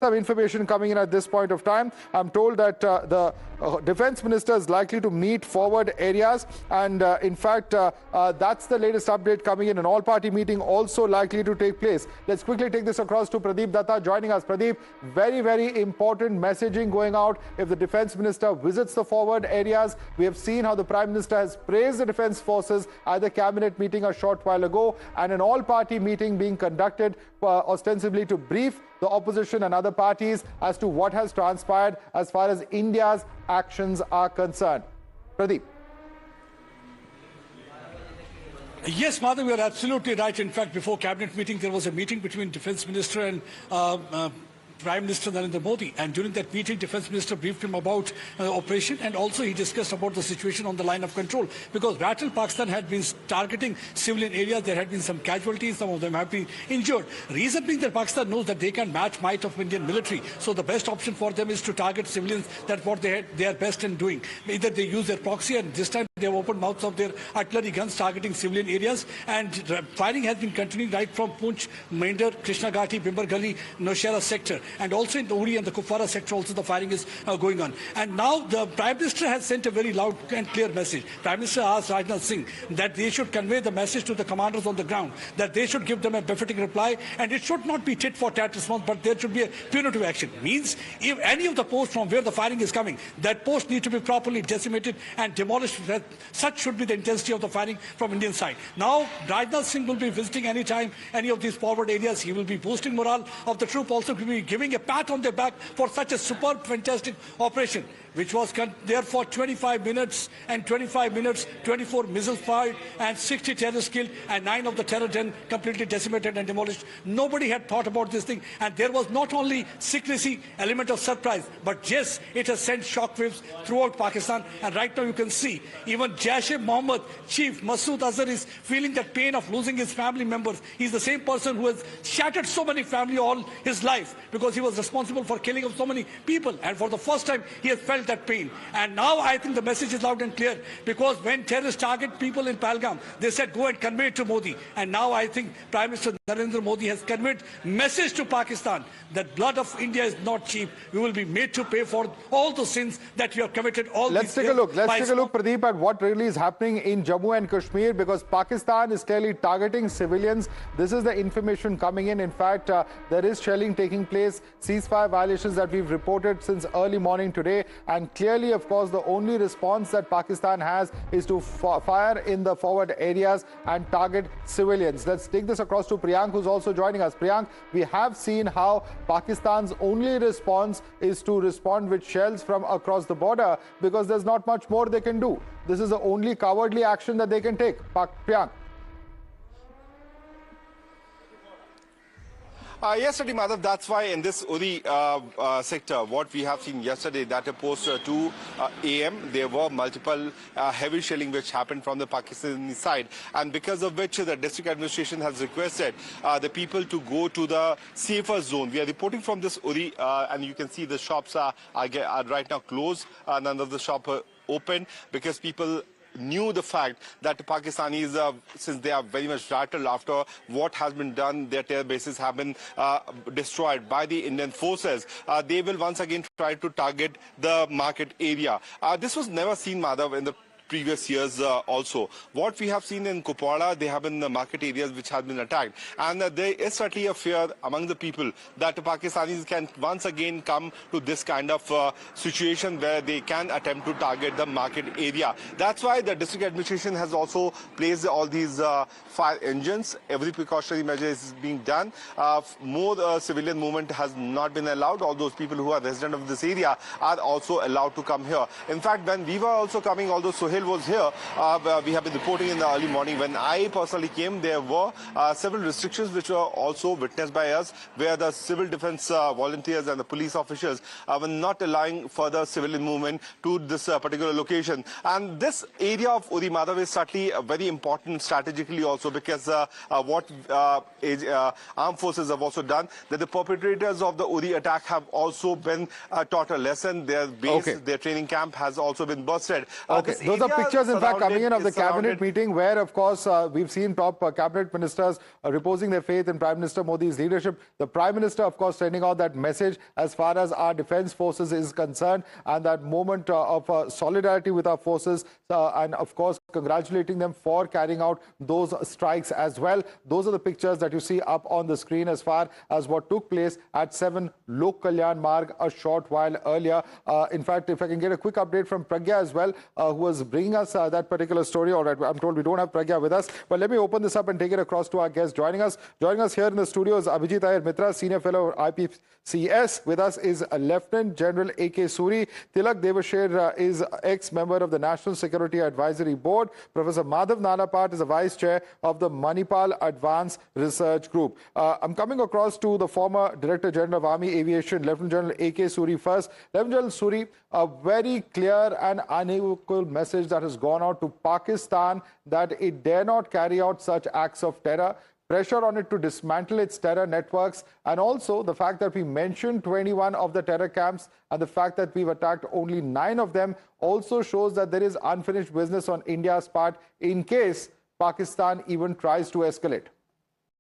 Some information coming in at this point of time. I'm told that the defense minister is likely to meet forward areas, and in fact that's the latest update coming in. An all-party meeting also likely to take place. Let's quickly take this across to Pradeep Datta joining us. Pradeep, very important messaging going out if the defense minister visits the forward areas. We have seen how the prime minister has praised the defense forces at the cabinet meeting a short while ago, and an all-party meeting being conducted ostensibly to brief the opposition and other parties as to what has transpired as far as India's actions are concerned. Pradeep. Yes, Madhav, you are absolutely right. In fact, before cabinet meeting, there was a meeting between Defence Minister and Prime Minister Narendra Modi, and during that meeting, Defence Minister briefed him about operation, and also he discussed about the situation on the line of control, because Rattle Pakistan had been targeting civilian areas. There had been some casualties, some of them have been injured. Reason being that Pakistan knows that they can match might of Indian military, so the best option for them is to target civilians. That's what they are best in doing. Either they use their proxy, and this time they have opened mouths of their artillery guns targeting civilian areas, and firing has been continuing right from Poonch, Mainder, Krishna Ghati, Bimbar Gali, Nowshera sector. And also in the Uri and the Kupwara sector also the firing is going on. And now the Prime Minister has sent a very loud and clear message. Prime Minister asked Rajnath Singh that they should convey the message to the commanders on the ground, that they should give them a befitting reply, and it should not be tit for tat response, but there should be a punitive action. Means if any of the posts from where the firing is coming, that post need to be properly decimated and demolished. Such should be the intensity of the firing from Indian side. Now Rajnath Singh will be visiting anytime any of these forward areas. He will be boosting morale of the troop, also will be giving a pat on their back for such a superb, fantastic operation, which was there for 25 minutes, and 25 minutes, 24 missiles fired, and 60 terrorists killed, and 9 of the terror den completely decimated and demolished. Nobody had thought about this thing, and there was not only secrecy, element of surprise, but yes, it has sent shockwaves throughout Pakistan. And right now you can see even Jaish-e-Mohammed chief Masood Azhar is feeling the pain of losing his family members. He's the same person who has shattered so many families all his life, because he was responsible for killing of so many people, and for the first time he has felt that pain. And now I think the message is loud and clear, because when terrorists target people in Pahalgam, they said go and convey it to Modi. And now I think Prime Minister Narendra Modi has conveyed message to Pakistan that blood of India is not cheap. We will be made to pay for all the sins that we have committed. Let's take a look, Pradeep, at what really is happening in Jammu and Kashmir, because Pakistan is clearly targeting civilians. This is the information coming in. In fact, there is shelling taking place, ceasefire violations that we've reported since early morning today, and clearly, of course, the only response that Pakistan has is to fire in the forward areas and target civilians. Let's take this across to Priyank, who's also joining us. Priyank, we have seen how Pakistan's only response is to respond with shells from across the border, because there's not much more they can do. This is the only cowardly action that they can take. Priyank. Yes, Madhav, that's why in this Uri sector, what we have seen yesterday, that post 2 a.m., there were multiple heavy shelling which happened from the Pakistani side, and because of which the district administration has requested the people to go to the safer zone. We are reporting from this Uri, and you can see the shops are right now closed. None of the shops are open, because people knew the fact that the Pakistanis, since they are very much rattled after what has been done, their terror bases have been destroyed by the Indian forces, they will once again try to target the market area. This was never seen, Madhav, in the previous years also. What we have seen in Kupwara, they have been the market areas which have been attacked, and there is certainly a fear among the people that the Pakistanis can once again come to this kind of situation where they can attempt to target the market area. That's why the district administration has also placed all these fire engines. Every precautionary measure is being done. More civilian movement has not been allowed. All those people who are resident of this area are also allowed to come here. In fact, when we were also coming, although Sohail was here, we have been reporting in the early morning. When I personally came, there were several restrictions which were also witnessed by us, where the civil defense volunteers and the police officials were not allowing further civilian movement to this particular location. And this area of Uri, Madhav, is certainly very important strategically also, because what armed forces have also done, that the perpetrators of the Uri attack have also been taught a lesson. Their base, their training camp has also been busted. Those are pictures, in fact, coming in of the cabinet surrounded. meeting where, of course, we've seen top cabinet ministers reposing their faith in Prime Minister Modi's leadership. The Prime Minister, of course, sending out that message as far as our defense forces is concerned, and that moment of solidarity with our forces, and, of course, congratulating them for carrying out those strikes as well. Those are the pictures that you see up on the screen as far as what took place at 7 Lok Kalyan Marg a short while earlier. In fact, if I can get a quick update from Pragya as well, who was bringing us that particular story. All right, I'm told we don't have Pragya with us, but let me open this up and take it across to our guest joining us. Joining us here in the studio is Abhijit Iyer Mitra, Senior Fellow IPCS. With us is Lieutenant General A.K. Suri. Tilak Devasher is ex-member of the National Security Advisory Board. Professor Madhav Nalapat is the Vice Chair of the Manipal Advanced Research Group. I'm coming across to the former Director General of Army Aviation, Lieutenant General A.K. Suri first. Lieutenant General Suri, a very clear and unequivocal message that has gone out to Pakistan that it dare not carry out such acts of terror. Pressure on it to dismantle its terror networks, and also the fact that we mentioned 21 of the terror camps and the fact that we've attacked only 9 of them also shows that there is unfinished business on India's part in case Pakistan even tries to escalate.